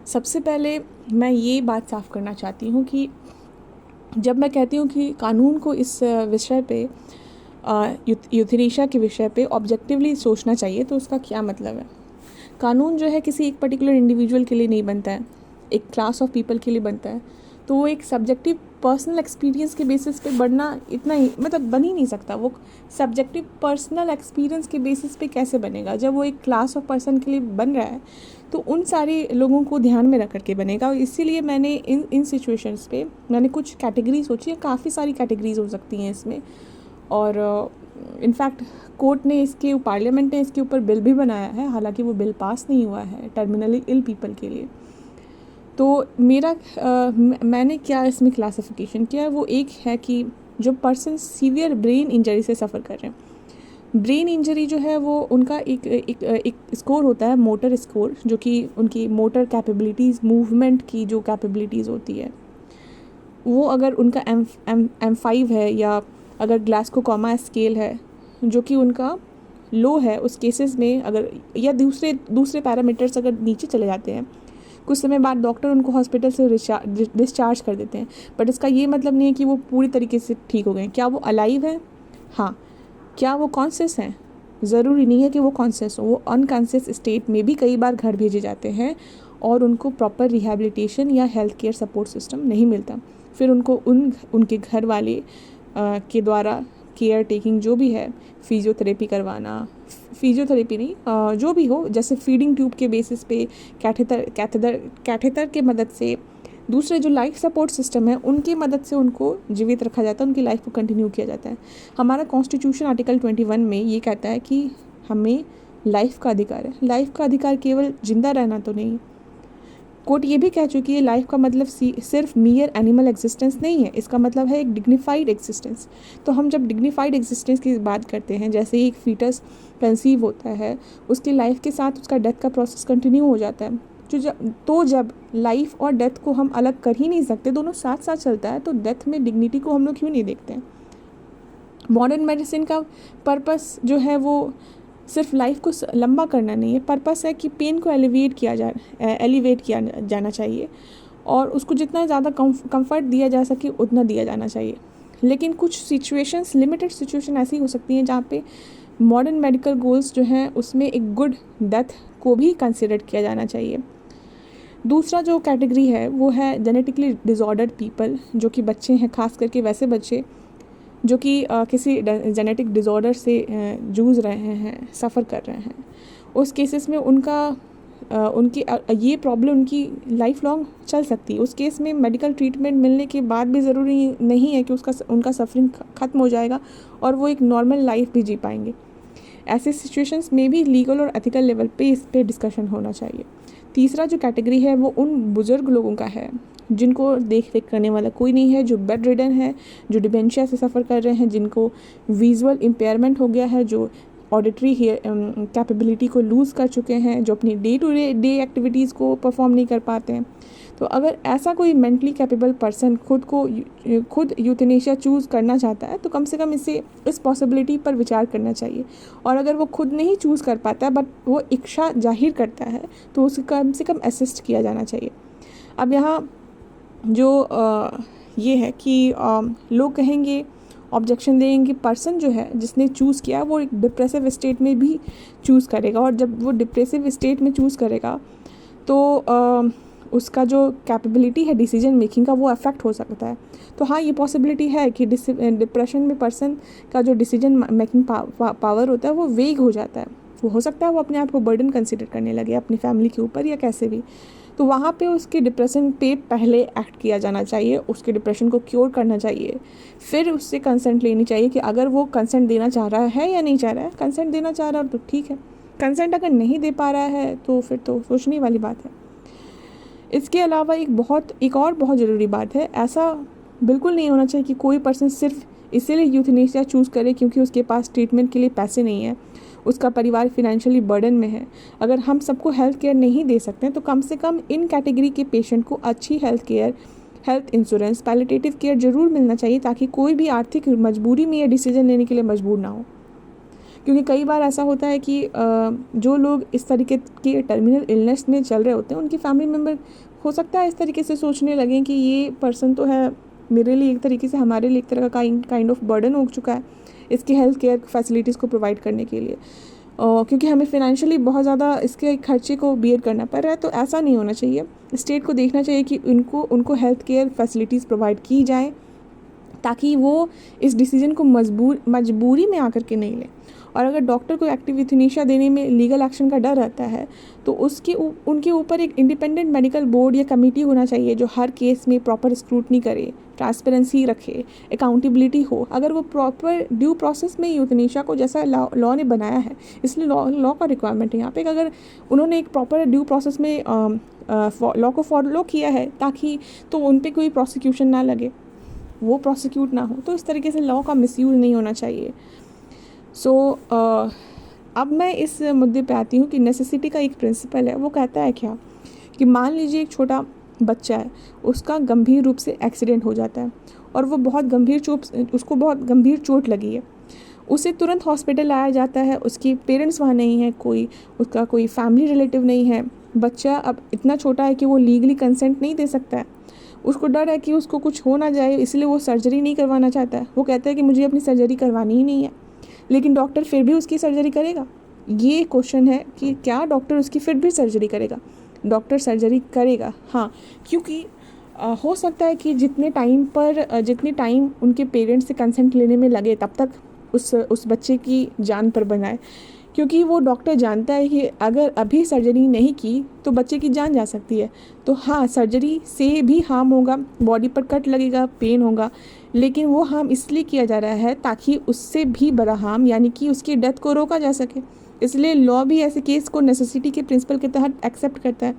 सबसे पहले मैं ये बात साफ़ करना चाहती हूँ कि जब मैं कहती हूँ कि कानून को इस विषय पे यूथनेशिया के विषय पे ऑब्जेक्टिवली सोचना चाहिए, तो उसका क्या मतलब है। कानून जो है किसी एक पर्टिकुलर इंडिविजुअल के लिए नहीं बनता है, एक क्लास ऑफ पीपल के लिए बनता है। तो वो एक सब्जेक्टिव पर्सनल एक्सपीरियंस के बेसिस पे बढ़ना इतना ही मतलब बन ही नहीं सकता। वो सब्जेक्टिव पर्सनल एक्सपीरियंस के बेसिस पे कैसे बनेगा। जब वो एक क्लास ऑफ पर्सन के लिए बन रहा है तो उन सारे लोगों को ध्यान में रख करके बनेगा। और इसीलिए मैंने इन सिचुएशंस पे मैंने कुछ कैटेगरी सोची है। काफ़ी सारी कैटेगरीज हो सकती हैं इसमें। और इनफैक्ट कोर्ट ने पार्लियामेंट ने इसके ऊपर बिल भी बनाया है, हालांकि वो बिल पास नहीं हुआ है टर्मिनली इल पीपल के लिए। तो मैंने क्या इसमें क्लासिफिकेशन किया है, वो एक है कि जो पर्सन सीवियर ब्रेन इंजरी से सफ़र कर रहे हैं। ब्रेन इंजरी जो है वो उनका एक स्कोर होता है, मोटर स्कोर, जो कि उनकी मोटर कैपेबिलिटीज़, मूवमेंट की जो कैपेबिलिटीज़ होती है, वो अगर उनका M5 है, या अगर ग्लास्को-कॉमा स्केल है जो कि उनका लो है, उस केसेस में अगर या दूसरे पैरामीटर्स अगर नीचे चले जाते हैं, कुछ समय बाद डॉक्टर उनको हॉस्पिटल से डिस्चार्ज कर देते हैं। बट इसका ये मतलब नहीं है कि वो पूरी तरीके से ठीक हो गए। क्या वो अलाइव है? हाँ। क्या वो कॉन्शियस हैं? ज़रूरी नहीं है कि वो कॉन्शियस हो। वो अनकॉन्शियस स्टेट में भी कई बार घर भेजे जाते हैं और उनको प्रॉपर रिहैबिलिटेशन या हेल्थ केयर सपोर्ट सिस्टम नहीं मिलता। फिर उनको उनके घर वाले के द्वारा केयर टेकिंग जो भी है, फिजियोथेरेपी करवाना, फिजियोथेरेपी नहीं, जो भी हो, जैसे फीडिंग ट्यूब के बेसिस पे कैथेटर के मदद से, दूसरे जो लाइफ सपोर्ट सिस्टम है उनकी मदद से उनको जीवित रखा जाता है, उनकी लाइफ को कंटिन्यू किया जाता है। हमारा कॉन्स्टिट्यूशन आर्टिकल 21 में ये कहता है कि हमें लाइफ का अधिकार है। लाइफ का अधिकार केवल जिंदा रहना तो नहीं। कोर्ट ये भी कह चुकी है लाइफ का मतलब सिर्फ मियर एनिमल एग्जिस्टेंस नहीं है, इसका मतलब है एक डिग्निफाइड एग्जिस्टेंस। तो हम जब डिग्निफाइड एग्जिस्टेंस की बात करते हैं, जैसे ही एक फीटस कंसीव होता है, उसकी लाइफ के साथ उसका डेथ का प्रोसेस कंटिन्यू हो जाता है। जब लाइफ और डेथ को हम अलग कर ही नहीं सकते, दोनों साथ साथ चलता है, तो डेथ में डिग्निटी को हम लोग क्यों नहीं देखते हैं। मॉडर्न मेडिसिन का पर्पस जो है वो सिर्फ लाइफ को लंबा करना नहीं है, पर्पस है कि पेन को एलिवेट किया जाना चाहिए, और उसको जितना ज़्यादा कंफर्ट दिया जा सके उतना दिया जाना चाहिए। लेकिन कुछ सिचुएशंस, लिमिटेड सिचुएशन ऐसी हो सकती हैं जहाँ पे मॉडर्न मेडिकल गोल्स जो हैं उसमें एक गुड डेथ को भी कंसिडर किया जाना चाहिए। दूसरा जो कैटेगरी है वो है जेनेटिकली डिसऑर्डर्ड पीपल, जो कि बच्चे हैं, खास करके वैसे बच्चे जो कि किसी जेनेटिक डिसऑर्डर से जूझ रहे हैं, सफ़र कर रहे हैं। उस केसेस में उनकी ये प्रॉब्लम उनकी लाइफ लॉन्ग चल सकती है। उस केस में मेडिकल ट्रीटमेंट मिलने के बाद भी ज़रूरी नहीं है कि उनका सफरिंग ख़त्म हो जाएगा और वो एक नॉर्मल लाइफ भी जी पाएंगे। ऐसे सिचुएशंस में भी लीगल और एथिकल लेवल पे इस पे डिस्कशन होना चाहिए। तीसरा जो कैटेगरी है वो उन बुज़ुर्ग लोगों का है जिनको देख रेख करने वाला कोई नहीं है, जो बेड रिडन है, जो डिमेंशिया से सफ़र कर रहे हैं, जिनको विजुअल इम्पेयरमेंट हो गया है, जो ऑडिटरी कैपेबिलिटी को लूज़ कर चुके हैं, जो अपनी डे टू डे एक्टिविटीज़ को परफॉर्म नहीं कर पाते हैं। तो अगर ऐसा कोई मेंटली कैपेबल पर्सन खुद यूथनेशिया चूज़ करना चाहता है तो कम से कम इस पॉसिबिलिटी पर विचार करना चाहिए। और अगर वो खुद नहीं चूज़ कर पाता है बट वो इच्छा जाहिर करता है तो उसे कम से कम असिस्ट किया जाना चाहिए। अब यहाँ जो ये है कि लोग कहेंगे, ऑब्जेक्शन देंगे, पर्सन जो है जिसने चूज़ किया वो एक डिप्रेसिव स्टेट में भी चूज़ करेगा, और जब वो डिप्रेसिव स्टेट में चूज़ करेगा तो उसका जो कैपेबिलिटी है डिसीजन मेकिंग का वो अफेक्ट हो सकता है। तो हाँ, ये पॉसिबिलिटी है कि डिप्रेशन में पर्सन का जो डिसीजन मेकिंग पावर होता है वो वेग हो जाता है। वो हो सकता है वो अपने आप को बर्डन कंसिडर करने लगे अपनी फैमिली के ऊपर या कैसे भी। तो वहाँ पे उसके डिप्रेशन पे पहले एक्ट किया जाना चाहिए, उसके डिप्रेशन को क्योर करना चाहिए, फिर उससे कंसेंट लेनी चाहिए कि अगर वो कंसेंट देना चाह रहा है या नहीं चाह रहा है। कंसेंट देना चाह रहा है तो ठीक है, कंसेंट अगर नहीं दे पा रहा है तो फिर तो सोचने वाली बात है। इसके अलावा एक और बहुत ज़रूरी बात है, ऐसा बिल्कुल नहीं होना चाहिए कि कोई पर्सन सिर्फ इसीलिए यूथनेशिया चूज़ करे क्योंकि उसके पास ट्रीटमेंट के लिए पैसे नहीं है, उसका परिवार फिनेंशियली बर्डन में है। अगर हम सबको हेल्थ केयर नहीं दे सकते तो कम से कम इन कैटेगरी के पेशेंट को अच्छी health care, health insurance, palliative care ज़रूर मिलना चाहिए, ताकि कोई भी आर्थिक मजबूरी में ये डिसीजन लेने के लिए मजबूर ना हो। क्योंकि कई बार ऐसा होता है कि जो लोग इस तरीके के टर्मिनल इलनेस में चल रहे होते हैं, उनकी फैमिली मेम्बर हो सकता है इस तरीके से सोचने लगें कि ये पर्सन तो है मेरे लिए एक तरीके से, हमारे लिए एक तरह का काइंड ऑफ बर्डन हो चुका है इसकी हेल्थ केयर फैसिलिटीज़ को प्रोवाइड करने के लिए, क्योंकि हमें फिनेंशियली बहुत ज़्यादा इसके खर्चे को बियर करना पड़ रहा है। तो ऐसा नहीं होना चाहिए। स्टेट को देखना चाहिए कि उनको हेल्थ केयर फैसिलिटीज़ प्रोवाइड की जाएँ, ताकि वो इस डिसीजन को मजबूरी में आकर के नहीं लें। और अगर डॉक्टर को एक्टिव यूथनेशिया देने में लीगल एक्शन का डर रहता है, तो उनके ऊपर एक इंडिपेंडेंट मेडिकल बोर्ड या कमेटी होना चाहिए जो हर केस में प्रॉपर स्क्रूटनी करे, ट्रांसपेरेंसी रखे, अकाउंटेबिलिटी हो। अगर वो प्रॉपर ड्यू प्रोसेस में यूथनेशिया को, जैसा लॉ ने बनाया है, इसलिए लॉ का रिक्वायरमेंट है यहाँ पे, अगर उन्होंने एक प्रॉपर ड्यू प्रोसेस में लॉ को फॉलो किया है, ताकि तो उन पर कोई प्रोसिक्यूशन ना लगे, वो प्रोसिक्यूट ना हो, तो इस तरीके से लॉ का मिसयूज़ नहीं होना चाहिए। सो अब मैं इस मुद्दे पे आती हूँ कि नेसेसिटी का एक प्रिंसिपल है, वो कहता है क्या कि मान लीजिए एक छोटा बच्चा है, उसका गंभीर रूप से एक्सीडेंट हो जाता है और वो उसको बहुत गंभीर चोट लगी है, उसे तुरंत हॉस्पिटल लाया जाता है, उसके पेरेंट्स वहाँ नहीं है, उसका कोई फैमिली रिलेटिव नहीं है, बच्चा अब इतना छोटा है कि वो लीगली कंसेंट नहीं दे सकता है, उसको डर है कि उसको कुछ हो ना जाए, इसलिए वो सर्जरी नहीं करवाना चाहता है। वो कहता है कि मुझे अपनी सर्जरी करवानी ही नहीं है, लेकिन डॉक्टर फिर भी उसकी सर्जरी करेगा। ये क्वेश्चन है कि क्या डॉक्टर उसकी फिर भी सर्जरी करेगा? डॉक्टर सर्जरी करेगा, हाँ, क्योंकि हो सकता है कि जितने टाइम उनके पेरेंट्स से कंसेंट लेने में लगे, तब तक उस बच्चे की जान पर बनाए, क्योंकि वो डॉक्टर जानता है कि अगर अभी सर्जरी नहीं की तो बच्चे की जान जा सकती है। तो हाँ, सर्जरी से भी हार्म होगा, बॉडी पर कट लगेगा, पेन होगा, लेकिन वो हार्म इसलिए किया जा रहा है ताकि उससे भी बड़ा हार्म, यानी कि उसकी डेथ को रोका जा सके। इसलिए लॉ भी ऐसे केस को नेसेसिटी के प्रिंसिपल के तहत एक्सेप्ट करता है।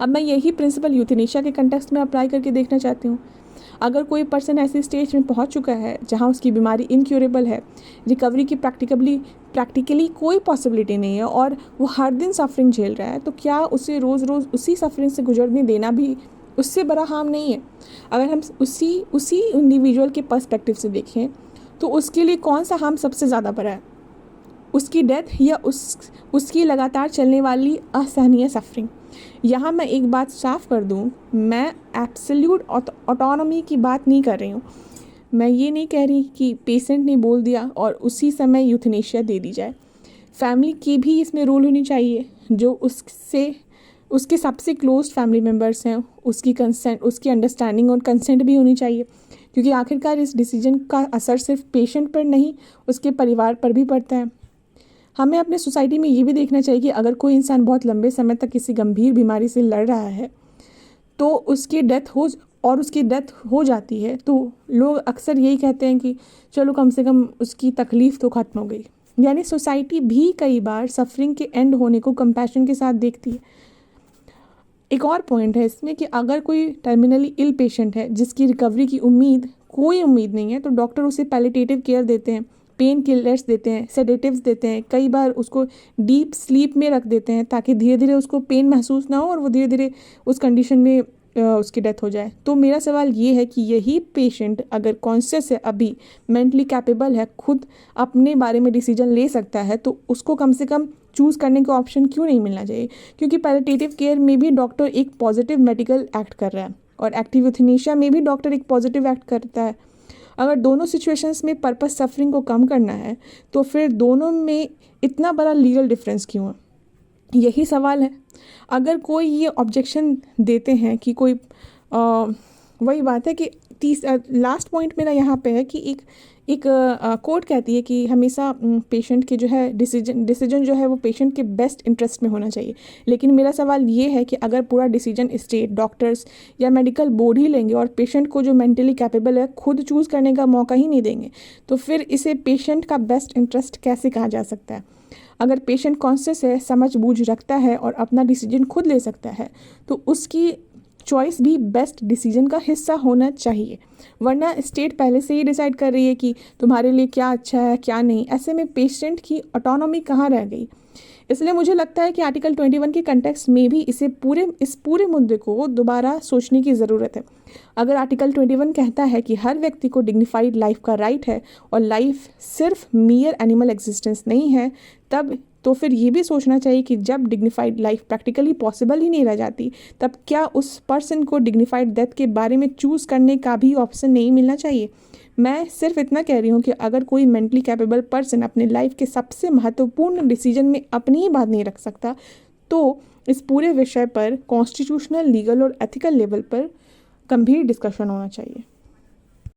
अब मैं यही प्रिंसिपल यूथनेशिया के कंटेक्स्ट में अप्लाई करके देखना चाहती हूँ। अगर कोई पर्सन ऐसी स्टेज में पहुंच चुका है जहां उसकी बीमारी इनक्यूरेबल है, रिकवरी की प्रैक्टिकली कोई पॉसिबिलिटी नहीं है और वो हर दिन सफरिंग झेल रहा है, तो क्या उसे रोज़ उसी सफरिंग से गुजरने देना भी उससे बड़ा हार्म नहीं है? अगर हम उसी इंडिविजुअल के पर्सपेक्टिव से देखें तो उसके लिए कौन सा हार्म सबसे ज़्यादा बड़ा है? उसकी डेथ या उसकी लगातार चलने वाली असहनीय सफरिंग? यहाँ मैं एक बात साफ कर दूँ, मैं एब्सोल्यूट ऑटोनॉमी की बात नहीं कर रही हूँ। मैं ये नहीं कह रही कि पेशेंट ने बोल दिया और उसी समय यूथनेशिया दे दी जाए। फैमिली की भी इसमें रोल होनी चाहिए, जो उसके सबसे क्लोज फैमिली मेम्बर्स हैं, उसकी अंडरस्टैंडिंग और कंसेंट भी होनी चाहिए, क्योंकि आखिरकार इस डिसीजन का असर सिर्फ पेशेंट पर नहीं, उसके परिवार पर भी पड़ता है। हमें अपने सोसाइटी में ये भी देखना चाहिए कि अगर कोई इंसान बहुत लंबे समय तक किसी गंभीर बीमारी से लड़ रहा है तो उसकी डेथ हो जाती है, तो लोग अक्सर यही कहते हैं कि चलो कम से कम उसकी तकलीफ़ तो ख़त्म हो गई। यानी सोसाइटी भी कई बार सफरिंग के एंड होने को कंपैशन के साथ देखती है। एक और पॉइंट है इसमें कि अगर कोई टर्मिनली इल पेशेंट है जिसकी रिकवरी की कोई उम्मीद नहीं है, तो डॉक्टर उसे पैलिएटिव केयर देते हैं, पेन किलर्स देते हैं, सेडेटिव्स देते हैं, कई बार उसको डीप स्लीप में रख देते हैं ताकि धीरे धीरे उसको पेन महसूस ना हो और वो धीरे धीरे उस कंडीशन में उसकी डेथ हो जाए। तो मेरा सवाल ये है कि यही पेशेंट अगर कॉन्शियस है, अभी मेंटली कैपेबल है, खुद अपने बारे में डिसीजन ले सकता है, तो उसको कम से कम चूज़ करने का ऑप्शन क्यों नहीं मिलना चाहिए? क्योंकि पैलिएटिव केयर में भी डॉक्टर एक पॉजिटिव मेडिकल एक्ट कर रहा है और एक्टिव यूथनेशिया में भी डॉक्टर एक पॉजिटिव एक्ट करता है। अगर दोनों सिचुएशंस में पर्पस सफरिंग को कम करना है, तो फिर दोनों में इतना बड़ा लीगल डिफरेंस क्यों है? यही सवाल है। अगर कोई ये ऑब्जेक्शन देते हैं कि कोई वही बात है कि लास्ट पॉइंट मेरा यहाँ पे है कि एक कोर्ट कहती है कि हमेशा पेशेंट के जो है डिसीजन जो है वो पेशेंट के बेस्ट इंटरेस्ट में होना चाहिए। लेकिन मेरा सवाल ये है कि अगर पूरा डिसीजन स्टेट, डॉक्टर्स या मेडिकल बोर्ड ही लेंगे और पेशेंट को जो मेंटली कैपेबल है खुद चूज़ करने का मौका ही नहीं देंगे, तो फिर इसे पेशेंट का बेस्ट इंटरेस्ट कैसे कहा जा सकता है? अगर पेशेंट कॉन्शियस है, समझ बूझ रखता है और अपना डिसीजन खुद ले सकता है, तो उसकी चॉइस भी बेस्ट डिसीजन का हिस्सा होना चाहिए। वरना स्टेट पहले से ही डिसाइड कर रही है कि तुम्हारे लिए क्या अच्छा है क्या नहीं। ऐसे में पेशेंट की ऑटोनॉमी कहाँ रह गई? इसलिए मुझे लगता है कि आर्टिकल 21 के कंटेक्स्ट में भी इस पूरे मुद्दे को दोबारा सोचने की ज़रूरत है। अगर आर्टिकल 21 कहता है कि हर व्यक्ति को डिग्निफाइड लाइफ का राइट है और लाइफ सिर्फ मियर एनिमल एग्जिस्टेंस नहीं है, तब तो फिर ये भी सोचना चाहिए कि जब डिग्निफाइड लाइफ प्रैक्टिकली पॉसिबल ही नहीं रह जाती, तब क्या उस पर्सन को डिग्निफाइड डेथ के बारे में चूज़ करने का भी ऑप्शन नहीं मिलना चाहिए। मैं सिर्फ इतना कह रही हूँ कि अगर कोई मेंटली कैपेबल पर्सन अपने लाइफ के सबसे महत्वपूर्ण डिसीजन में अपनी ही बात नहीं रख सकता, तो इस पूरे विषय पर कॉन्स्टिट्यूशनल, लीगल और एथिकल लेवल पर गंभीर डिस्कशन होना चाहिए।